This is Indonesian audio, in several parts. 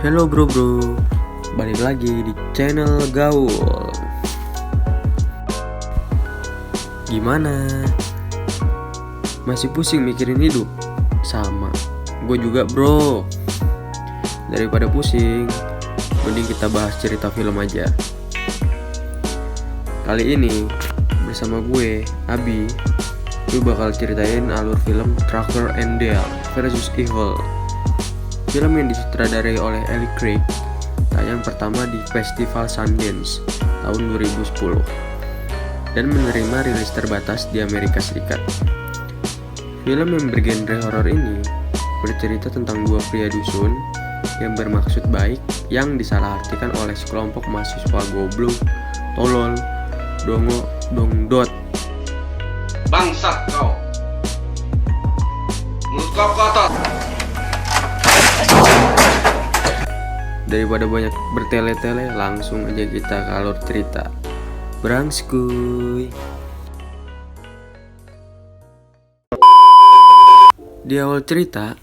Hello bro, balik lagi di channel Gaul. Gimana? Masih pusing mikirin hidup? Sama, gue juga bro. Daripada pusing, mending kita bahas cerita film aja. Kali ini bersama gue, Abi, gue bakal ceritain alur film Tucker and Dale vs Evil. Film yang disutradarai oleh Eli Craig, tayang pertama di Festival Sundance tahun 2010 dan menerima rilis terbatas di Amerika Serikat. Film yang bergenre horor ini bercerita tentang dua pria dusun yang bermaksud baik yang disalahartikan oleh sekelompok mahasiswa goblok, tolol, dongo, dongdot. Bangsat kau! Mulut kau kotor! Daripada banyak bertele-tele, langsung aja kita ke alur cerita. Brangskuy. Di awal cerita,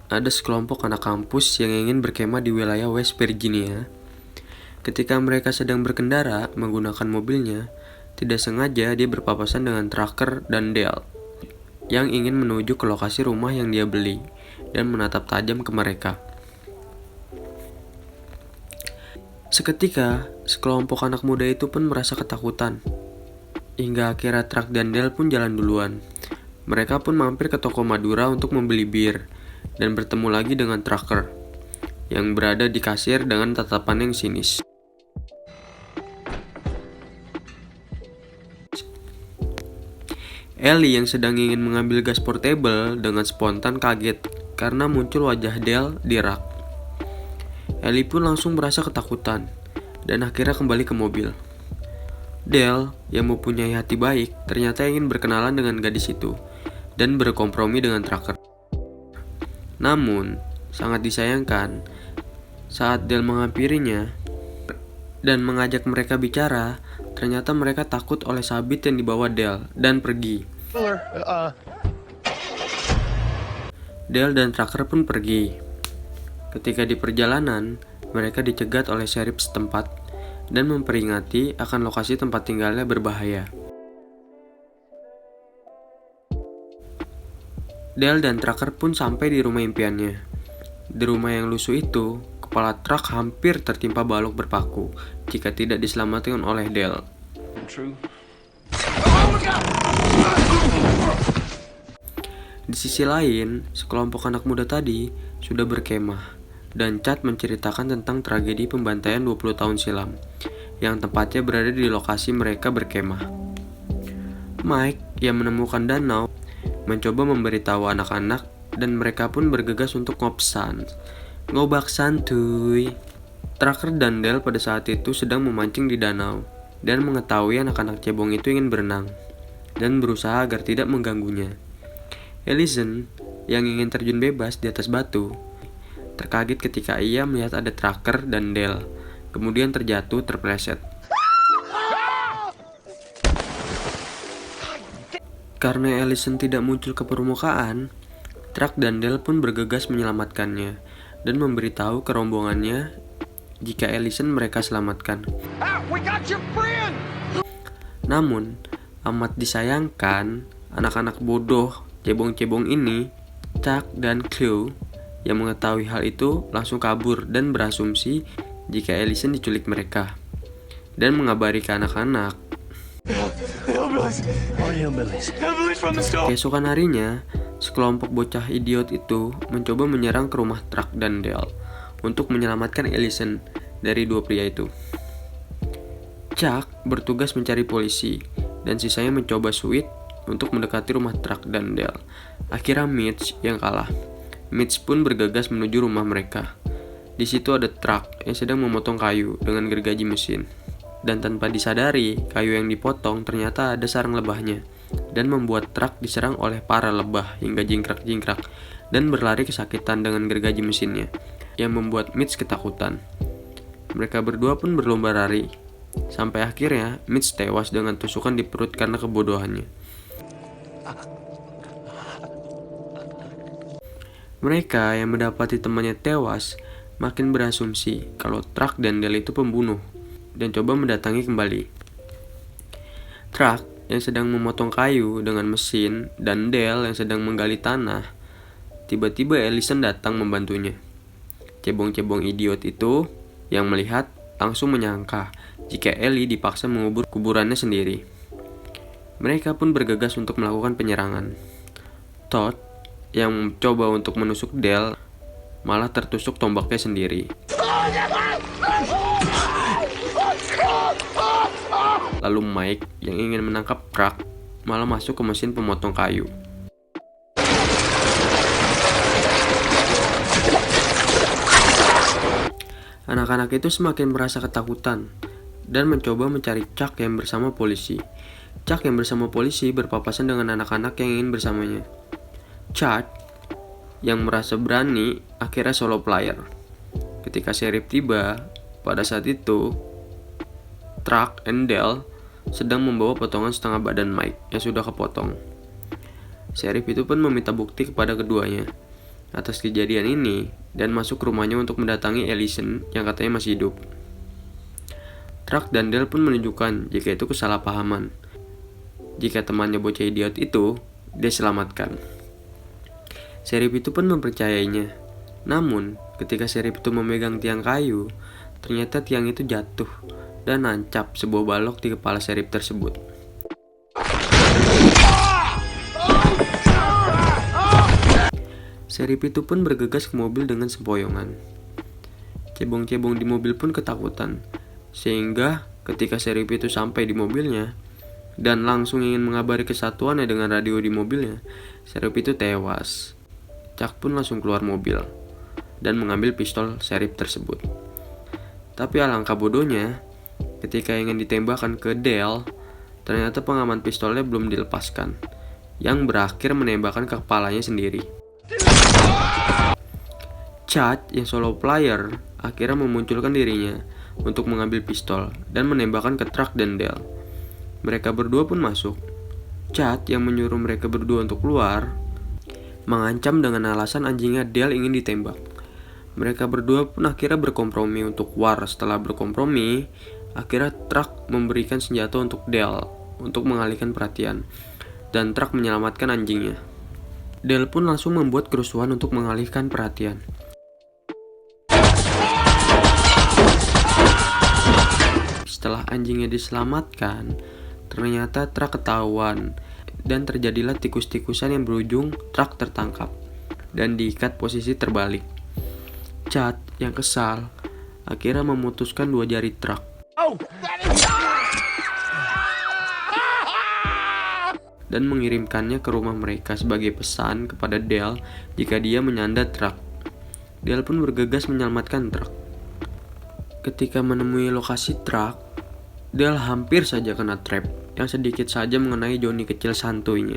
ada sekelompok anak kampus yang ingin berkemah di wilayah West Virginia. Ketika mereka sedang berkendara menggunakan mobilnya, tidak sengaja dia berpapasan dengan Tucker dan Dale yang ingin menuju ke lokasi rumah yang dia beli dan menatap tajam ke mereka. Seketika, sekelompok anak muda itu pun merasa ketakutan. Hingga akhirnya Tucker dan Dale pun jalan duluan. Mereka pun mampir ke toko Madura untuk membeli bir dan bertemu lagi dengan Tucker yang berada di kasir dengan tatapan yang sinis. Ellie yang sedang ingin mengambil gas portable dengan spontan kaget karena muncul wajah Dale di rak. Ellie pun langsung merasa ketakutan dan akhirnya kembali ke mobil. Dale yang mempunyai hati baik ternyata ingin berkenalan dengan gadis itu dan berkompromi dengan Tucker. Namun, sangat disayangkan saat Dale menghampirinya dan mengajak mereka bicara, ternyata mereka takut oleh sabit yang dibawa Dale dan pergi. Dale dan Tucker pun pergi. Ketika di perjalanan, mereka dicegat oleh sheriff setempat dan memperingati akan lokasi tempat tinggalnya berbahaya. Dale dan Tucker pun sampai di rumah impiannya. Di rumah yang lusuh itu, kepala truk hampir tertimpa balok berpaku jika tidak diselamatkan oleh Dale. Di sisi lain, sekelompok anak muda tadi sudah berkemah dan Chad menceritakan tentang tragedi pembantaian 20 tahun silam yang tempatnya berada di lokasi mereka berkemah. Mike yang menemukan danau mencoba memberitahu anak-anak dan mereka pun bergegas untuk ngobak santuy. Tucker dan Dale pada saat itu sedang memancing di danau dan mengetahui anak-anak cebong itu ingin berenang dan berusaha agar tidak mengganggunya. Ellison yang ingin terjun bebas di atas batu terkaget ketika ia melihat ada Tucker dan Dale, kemudian terjatuh terpleset. Karena Ellison tidak muncul ke permukaan, Tucker dan Dale pun bergegas menyelamatkannya dan memberitahu ke rombongannya jika Ellison mereka selamatkan. Namun, amat disayangkan, anak-anak bodoh cebong-cebong ini, Chuck dan Chloe, yang mengetahui hal itu langsung kabur dan berasumsi jika Ellison diculik mereka dan mengabari ke anak-anak. Keesokan harinya, sekelompok bocah idiot itu mencoba menyerang ke rumah Tucker dan Dale untuk menyelamatkan Ellison dari dua pria itu. Chuck bertugas mencari polisi dan sisanya mencoba Sweet untuk mendekati rumah Tucker dan Dale. Akhirnya Mitch yang kalah. Mitch pun bergegas menuju rumah mereka. Di situ ada Tucker yang sedang memotong kayu dengan gergaji mesin. Dan tanpa disadari, kayu yang dipotong ternyata ada sarang lebahnya dan membuat Tucker diserang oleh para lebah hingga jingkrak-jingkrak dan berlari kesakitan dengan gergaji mesinnya yang membuat Mitch ketakutan. Mereka berdua pun berlomba lari sampai akhirnya Mitch tewas dengan tusukan di perut karena kebodohannya. Mereka yang mendapati temannya tewas makin berasumsi kalau Truck dan Dale itu pembunuh dan coba mendatangi kembali. Truck yang sedang memotong kayu dengan mesin dan Dale yang sedang menggali tanah. Tiba-tiba Ellison datang membantunya. Cebong-cebong idiot itu yang melihat langsung menyangka jika Ellie dipaksa mengubur kuburannya sendiri. Mereka pun bergegas untuk melakukan penyerangan. Todd yang mencoba untuk menusuk Dale malah tertusuk tombaknya sendiri. Lalu Mike yang ingin menangkap Truck malah masuk ke mesin pemotong kayu. Anak-anak itu semakin merasa ketakutan dan mencoba mencari Chuck yang bersama polisi. Chuck yang bersama polisi berpapasan dengan anak-anak yang ingin bersamanya. Chuck yang merasa berani akhirnya solo player. Ketika sheriff tiba, pada saat itu Truck and Dale sedang membawa potongan setengah badan Mike yang sudah kepotong. Sheriff itu pun meminta bukti kepada keduanya atas kejadian ini dan masuk ke rumahnya untuk mendatangi Ellison yang katanya masih hidup. Truck dan Dale pun menunjukkan jika itu kesalahpahaman. Jika temannya bocah idiot itu diselamatkan. Sheriff itu pun mempercayainya. Namun, ketika sheriff itu memegang tiang kayu, ternyata tiang itu jatuh dan nancap sebuah balok di kepala sheriff tersebut. Sheriff itu pun bergegas ke mobil dengan sempoyongan. Cebong-cebong di mobil pun ketakutan, sehingga ketika sheriff itu sampai di mobilnya dan langsung ingin mengabari kesatuannya dengan radio di mobilnya, sheriff itu tewas. Chuck pun langsung keluar mobil dan mengambil pistol sheriff tersebut. Tapi alangkah bodohnya, ketika ingin ditembakkan ke Dale, ternyata pengaman pistolnya belum dilepaskan, yang berakhir menembakkan ke kepalanya sendiri. Chad yang solo player akhirnya memunculkan dirinya untuk mengambil pistol dan menembakkan ke Truck dan Dale. Mereka berdua pun masuk. Chad yang menyuruh mereka berdua untuk keluar mengancam dengan alasan anjingnya Dale ingin ditembak. Mereka berdua pun akhirnya berkompromi untuk war. Setelah berkompromi, akhirnya Truck memberikan senjata untuk Dale untuk mengalihkan perhatian, dan Truck menyelamatkan anjingnya. Dale pun langsung membuat kerusuhan untuk mengalihkan perhatian. Setelah anjingnya diselamatkan, ternyata Truck ketahuan dan terjadilah tikus-tikusan yang berujung Truck tertangkap dan diikat posisi terbalik. Chad yang kesal akhirnya memutuskan dua jari Truck. Dan mengirimkannya ke rumah mereka sebagai pesan kepada Dale jika dia menyanda Truck. Dale pun bergegas menyelamatkan Truck. Ketika menemui lokasi Truck, Dale hampir saja kena trap yang sedikit saja mengenai Johnny kecil santuinya.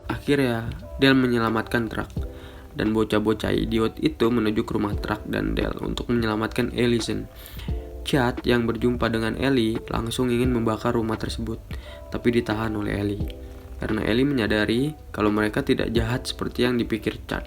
Akhirnya, Dale menyelamatkan Truck, dan bocah-bocah idiot itu menuju ke rumah Truck dan Dale untuk menyelamatkan Ellison. Chad yang berjumpa dengan Ellie langsung ingin membakar rumah tersebut, tapi ditahan oleh Ellie, karena Ellie menyadari kalau mereka tidak jahat seperti yang dipikir Chad.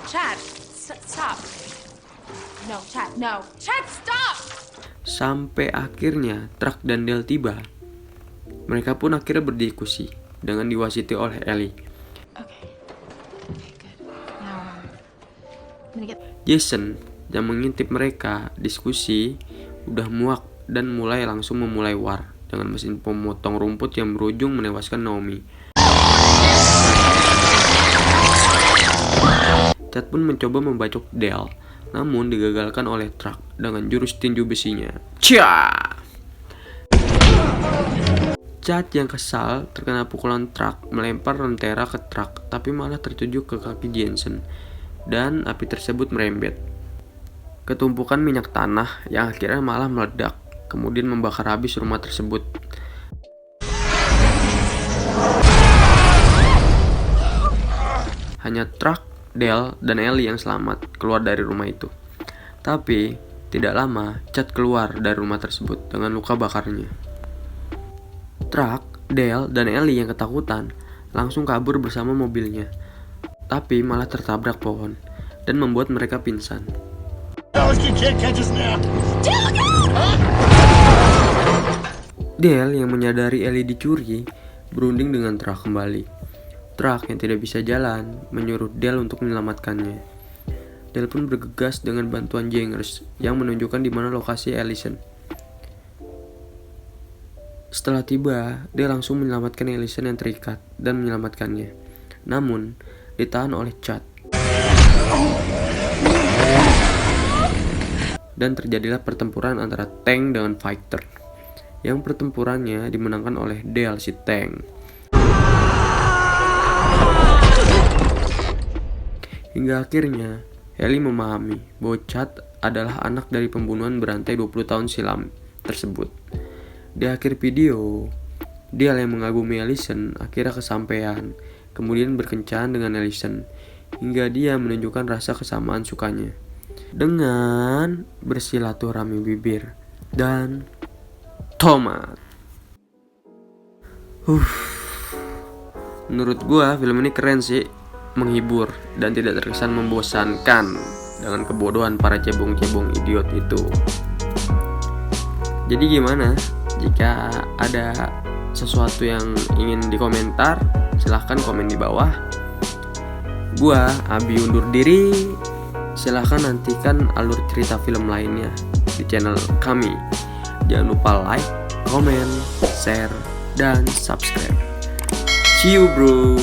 Chad, stop. No, Chad, no. Chad, stop! Sampai akhirnya Truck dan Dale tiba. Mereka pun akhirnya berdiskusi dengan diwasiti oleh Ellie. Okay, good. Now, I'm gonna get... Jason yang mengintip mereka diskusi udah muak dan langsung memulai war dengan mesin pemotong rumput yang berujung menewaskan Naomi. Chad pun mencoba membacok Dale, namun digagalkan oleh Truck dengan jurus tinju besinya. Chad yang kesal terkena pukulan Truck melempar lentera ke Truck, tapi malah tertuju ke kaki Jensen, dan api tersebut merembet. Ketumpukan minyak tanah yang akhirnya malah meledak, kemudian membakar habis rumah tersebut. Hanya Truck, Dale, dan Ellie yang selamat keluar dari rumah itu. Tapi, tidak lama, Chad keluar dari rumah tersebut dengan luka bakarnya. Truck, Dale, dan Ellie yang ketakutan langsung kabur bersama mobilnya, tapi malah tertabrak pohon dan membuat mereka pingsan. Dale yang menyadari Ellie dicuri berunding dengan truk kembali. Truk yang tidak bisa jalan menyuruh Dale untuk menyelamatkannya. Dale pun bergegas dengan bantuan Jangers yang menunjukkan di mana lokasi Allison. Setelah tiba, Dale langsung menyelamatkan Allison yang terikat dan menyelamatkannya. Namun, ditahan oleh Chad. Dan terjadilah pertempuran antara tank dengan fighter. Yang pertempurannya dimenangkan oleh Dale si tank. Hingga akhirnya, Ellie memahami bahwa Chad adalah anak dari pembunuhan berantai 20 tahun silam tersebut. Di akhir video, Dale yang mengagumi Allison akhirnya kesampaian, kemudian berkencan dengan Allison, hingga dia menunjukkan rasa kesamaan sukanya dengan bersilaturahmi bibir dan tomat. Menurut gua film ini keren sih, menghibur dan tidak terkesan membosankan dengan kebodohan para cebong-cebong idiot itu. Jadi gimana? Jika ada sesuatu yang ingin dikomentar, silahkan komen di bawah. Gua Abi undur diri. Silahkan nantikan alur cerita film lainnya di channel kami. Jangan lupa like, comment, share, dan subscribe. See you bro.